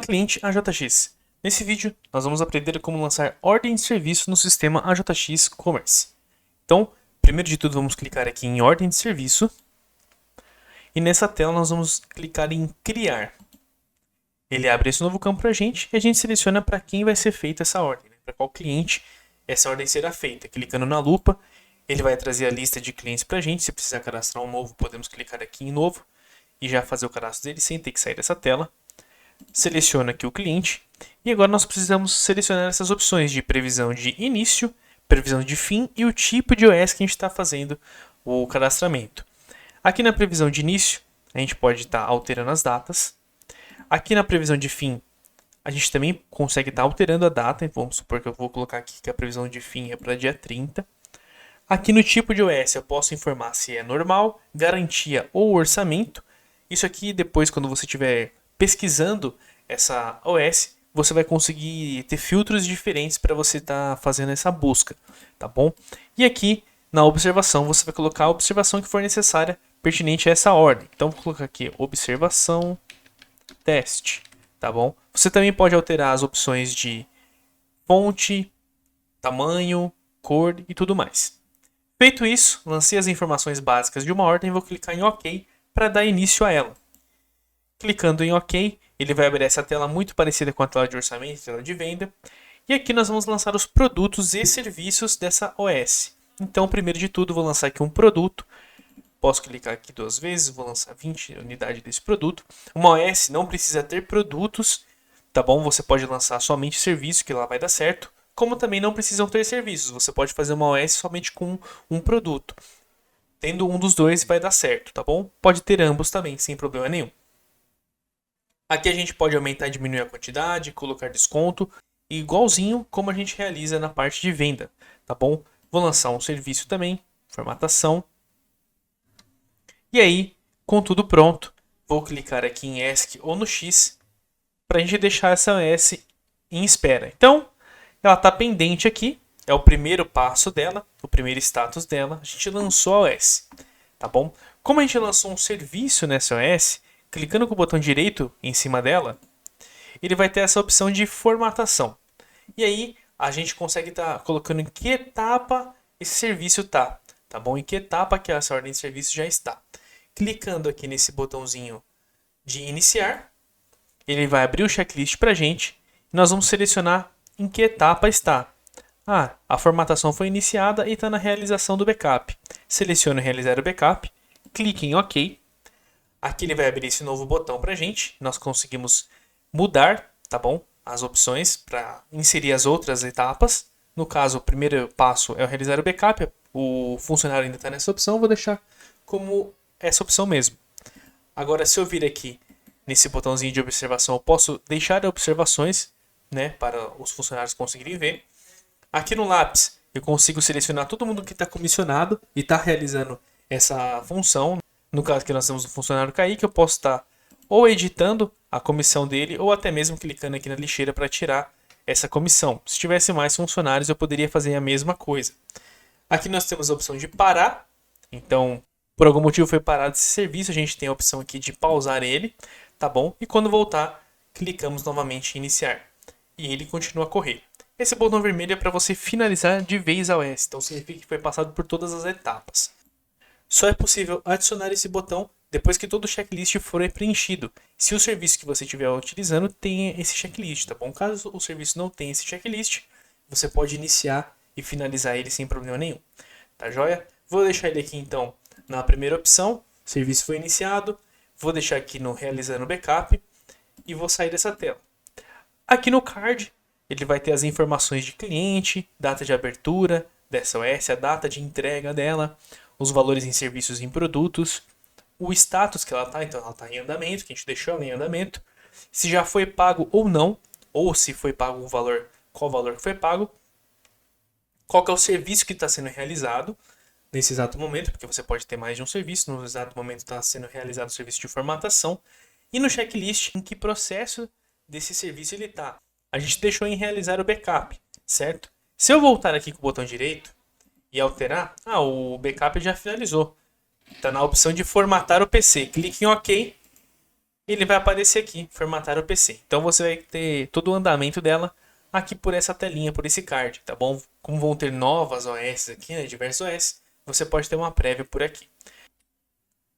cliente AJX. Nesse vídeo, nós vamos aprender como lançar ordem de serviço no sistema AJX Commerce. Então, primeiro de tudo, vamos clicar aqui em ordem de serviço. E nessa tela, nós vamos clicar em criar. Ele abre esse novo campo para a gente e a gente seleciona para quem vai ser feita essa ordem, para qual cliente essa ordem será feita. Clicando na lupa, ele vai trazer a lista de clientes para a gente. Se precisar cadastrar um novo, podemos clicar aqui em novo e já fazer o cadastro dele sem ter que sair dessa tela. Seleciona aqui o cliente e agora nós precisamos selecionar essas opções de previsão de início, previsão de fim e o tipo de OS que a gente está fazendo o cadastramento. Aqui na previsão de início, a gente pode estar alterando as datas. Aqui na previsão de fim, a gente também consegue estar alterando a data. Vamos supor que eu vou colocar aqui que a previsão de fim é para dia 30. Aqui no tipo de OS eu posso informar se é normal, garantia ou orçamento. Isso aqui depois, quando você estiver pesquisando essa OS, você vai conseguir ter filtros diferentes para você estar fazendo essa busca, tá bom? E aqui na observação você vai colocar a observação que for necessária pertinente a essa ordem. Então vou colocar aqui observação teste, tá bom? Você também pode alterar as opções de fonte, tamanho, cor e tudo mais. Feito isso, lancei as informações básicas de uma ordem e vou clicar em OK para dar início a ela. Clicando em OK, ele vai abrir essa tela muito parecida com a tela de orçamento, tela de venda. E aqui nós vamos lançar os produtos e serviços dessa OS. Então, primeiro de tudo, vou lançar aqui um produto. Posso clicar aqui 2 vezes, vou lançar 20 unidades desse produto. Uma OS não precisa ter produtos, tá bom? Você pode lançar somente serviço, que lá vai dar certo. Como também não precisam ter serviços, você pode fazer uma OS somente com um produto. Tendo um dos dois vai dar certo, tá bom? Pode ter ambos também, sem problema nenhum. Aqui a gente pode aumentar e diminuir a quantidade, colocar desconto, igualzinho como a gente realiza na parte de venda, tá bom? Vou lançar um serviço também, formatação. E aí, com tudo pronto, vou clicar aqui em ESC ou no X para a gente deixar essa OS em espera. Então, ela está pendente aqui, é o primeiro passo dela, o primeiro status dela, a gente lançou a OS, tá bom? Como a gente lançou um serviço nessa OS, clicando com o botão direito em cima dela, ele vai ter essa opção de formatação. E aí, a gente consegue estar colocando em que etapa esse serviço está, tá bom? Em que etapa que essa ordem de serviço já está. Clicando aqui nesse botãozinho de iniciar, ele vai abrir o checklist para a gente e nós vamos selecionar em que etapa está. A formatação foi iniciada e está na realização do backup. Seleciono realizar o backup, clique em OK. Aqui ele vai abrir esse novo botão para a gente. Nós conseguimos mudar, tá bom? As opções para inserir as outras etapas. No caso, o primeiro passo é o realizar o backup. O funcionário ainda está nessa opção. Vou deixar como essa opção mesmo. Agora, se eu vir aqui nesse botãozinho de observação, eu posso deixar observações, né, para os funcionários conseguirem ver. Aqui no lápis, eu consigo selecionar todo mundo que está comissionado e está realizando essa função. No caso que nós temos o funcionário Kaique, eu posso estar ou editando a comissão dele ou até mesmo clicando aqui na lixeira para tirar essa comissão. Se tivesse mais funcionários, eu poderia fazer a mesma coisa. Aqui nós temos a opção de parar. Então, por algum motivo foi parado esse serviço, a gente tem a opção aqui de pausar ele, tá bom? E quando voltar, clicamos novamente em iniciar. E ele continua a correr. Esse botão vermelho é para você finalizar de vez a OS, então significa que foi passado por todas as etapas. Só é possível adicionar esse botão depois que todo o checklist for preenchido. Se o serviço que você estiver utilizando tem esse checklist, tá bom? Caso o serviço não tenha esse checklist, você pode iniciar e finalizar ele sem problema nenhum. Tá joia? Vou deixar ele aqui então na primeira opção, o serviço foi iniciado. Vou deixar aqui no realizando backup e vou sair dessa tela. Aqui no card, ele vai ter as informações de cliente, data de abertura dessa OS, a data de entrega dela, os valores em serviços e em produtos, o status que ela está, então ela está em andamento, que a gente deixou ela em andamento, se já foi pago ou não, ou se foi pago o valor, qual o valor que foi pago, qual que é o serviço que está sendo realizado nesse exato momento, porque você pode ter mais de um serviço, no exato momento está sendo realizado o serviço de formatação, e no checklist em que processo desse serviço ele está. A gente deixou em realizar o backup, certo? Se eu voltar aqui com o botão direito e alterar, o backup já finalizou. Está na opção de formatar o PC. Clique em OK ele vai aparecer aqui, formatar o PC. Então você vai ter todo o andamento dela aqui por essa telinha, por esse card, tá bom? Como vão ter novas OS aqui, né, diversos OS, você pode ter uma prévia por aqui.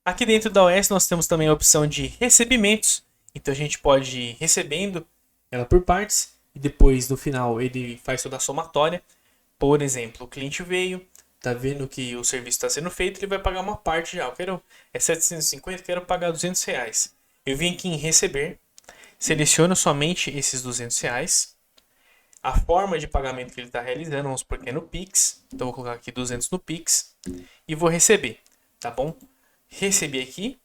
Aqui dentro da OS nós temos também a opção de recebimentos, então a gente pode ir recebendo ela por partes e depois no final ele faz toda a somatória. Por exemplo, o cliente veio, tá vendo que o serviço está sendo feito, ele vai pagar uma parte já. É 750, quero pagar R$200. Eu vim aqui em receber, seleciono somente esses R$200. A forma de pagamento que ele está realizando, vamos supor que é no Pix. Então vou colocar aqui 200 no Pix e vou receber, tá bom? Recebi aqui.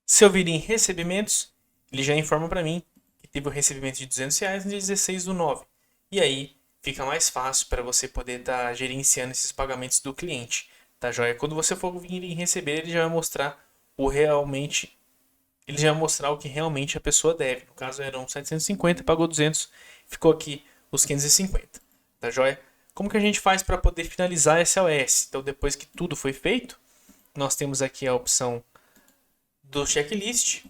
Se eu vir em recebimentos, ele já informa para mim que teve o recebimento de R$200 no dia 16/9. E aí fica mais fácil para você poder estar gerenciando esses pagamentos do cliente, tá joia? Quando você for vir em receber, ele já vai mostrar ele já vai mostrar o que realmente a pessoa deve. No caso eram 750, pagou 200, ficou aqui os 550, tá joia? Como que a gente faz para poder finalizar essa OS? Então depois que tudo foi feito, nós temos aqui a opção do checklist,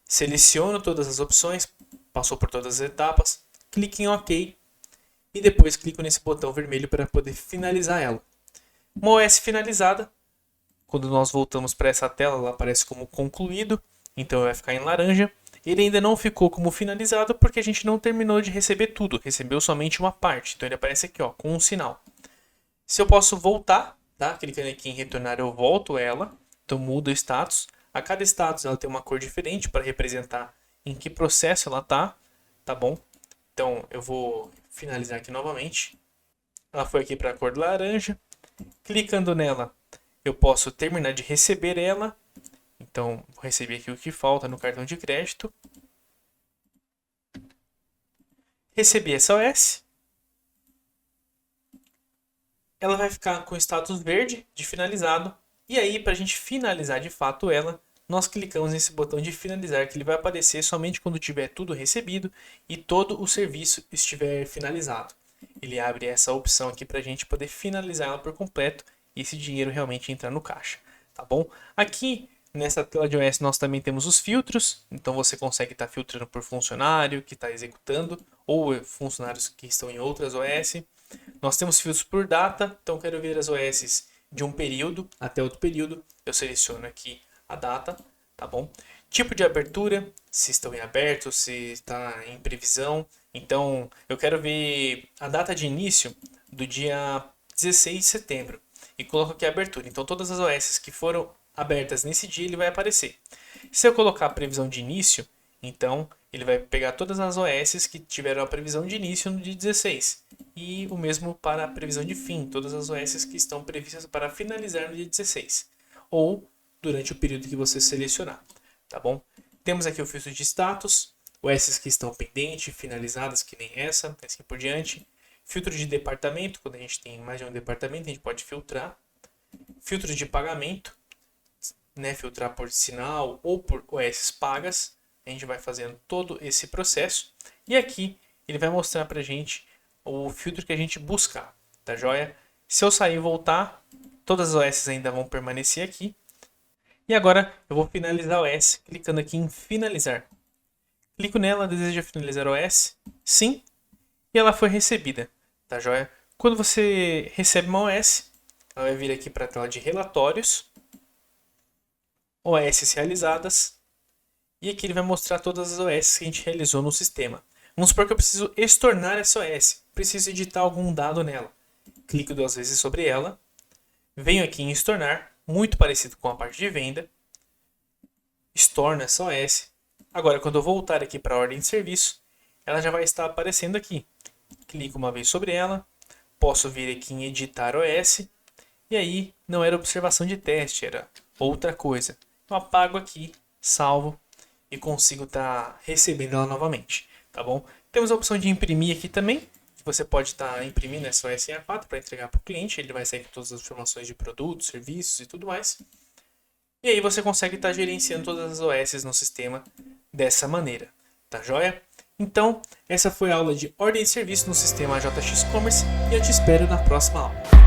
seleciono todas as opções, passou por todas as etapas, clique em OK e depois clico nesse botão vermelho para poder finalizar ela. Uma OS finalizada, quando nós voltamos para essa tela, ela aparece como concluído, então vai ficar em laranja. Ele ainda não ficou como finalizado porque a gente não terminou de receber tudo, recebeu somente uma parte, então ele aparece aqui ó, com um sinal. Se eu posso voltar, tá? Clicando aqui em retornar eu volto ela, então muda o status. A cada status ela tem uma cor diferente para representar em que processo ela tá bom? Então eu vou finalizar aqui novamente. Ela foi aqui para a cor laranja. Clicando nela, eu posso terminar de receber ela. Então vou receber aqui o que falta no cartão de crédito. Recebi essa OS. Ela vai ficar com status verde de finalizado. E aí, para a gente finalizar de fato ela, nós clicamos nesse botão de finalizar, que ele vai aparecer somente quando tiver tudo recebido e todo o serviço estiver finalizado. Ele abre essa opção aqui para a gente poder finalizar ela por completo e esse dinheiro realmente entrar no caixa, tá bom? Aqui nessa tela de OS nós também temos os filtros, então você consegue estar filtrando por funcionário que está executando ou funcionários que estão em outras OS. Nós temos filtros por data, então quero ver as OS de um período até outro período, eu seleciono aqui a data, tá bom? Tipo de abertura, se estão em aberto, se está em previsão. Então, eu quero ver a data de início do dia 16 de setembro e coloco aqui a abertura. Então, todas as OS que foram abertas nesse dia, ele vai aparecer. Se eu colocar a previsão de início, então ele vai pegar todas as OS que tiveram a previsão de início no dia 16. E o mesmo para a previsão de fim, todas as OS que estão previstas para finalizar no dia 16. Ou durante o período que você selecionar, tá bom? Temos aqui o filtro de status, OS que estão pendentes, finalizadas, que nem essa, assim por diante. Filtro de departamento, quando a gente tem mais de um departamento, a gente pode filtrar. Filtro de pagamento, né, filtrar por sinal ou por OS pagas. A gente vai fazendo todo esse processo. E aqui ele vai mostrar pra gente o filtro que a gente buscar, tá joia? Se eu sair e voltar, todas as OS ainda vão permanecer aqui. E agora eu vou finalizar a OS, clicando aqui em finalizar. Clico nela, deseja finalizar a OS? Sim. E ela foi recebida, tá joia? Quando você recebe uma OS, ela vai vir aqui para a tela de relatórios, OS realizadas, e aqui ele vai mostrar todas as OS que a gente realizou no sistema. Vamos supor que eu preciso estornar essa OS, preciso editar algum dado nela. Clico 2 vezes sobre ela, venho aqui em estornar, muito parecido com a parte de venda, estorna essa OS. Agora, quando eu voltar aqui para a ordem de serviço, ela já vai estar aparecendo aqui. Clico uma vez sobre ela, posso vir aqui em editar OS, e aí não era observação de teste, era outra coisa. Eu apago aqui, salvo e consigo estar recebendo ela novamente, tá bom? Temos a opção de imprimir aqui também, que você pode estar imprimindo essa OS em A4 para entregar para o cliente, ele vai sair com todas as informações de produtos, serviços e tudo mais. E aí você consegue estar gerenciando todas as OS no sistema dessa maneira, tá joia? Então, essa foi a aula de ordem de serviço no sistema AJX Commerce e eu te espero na próxima aula.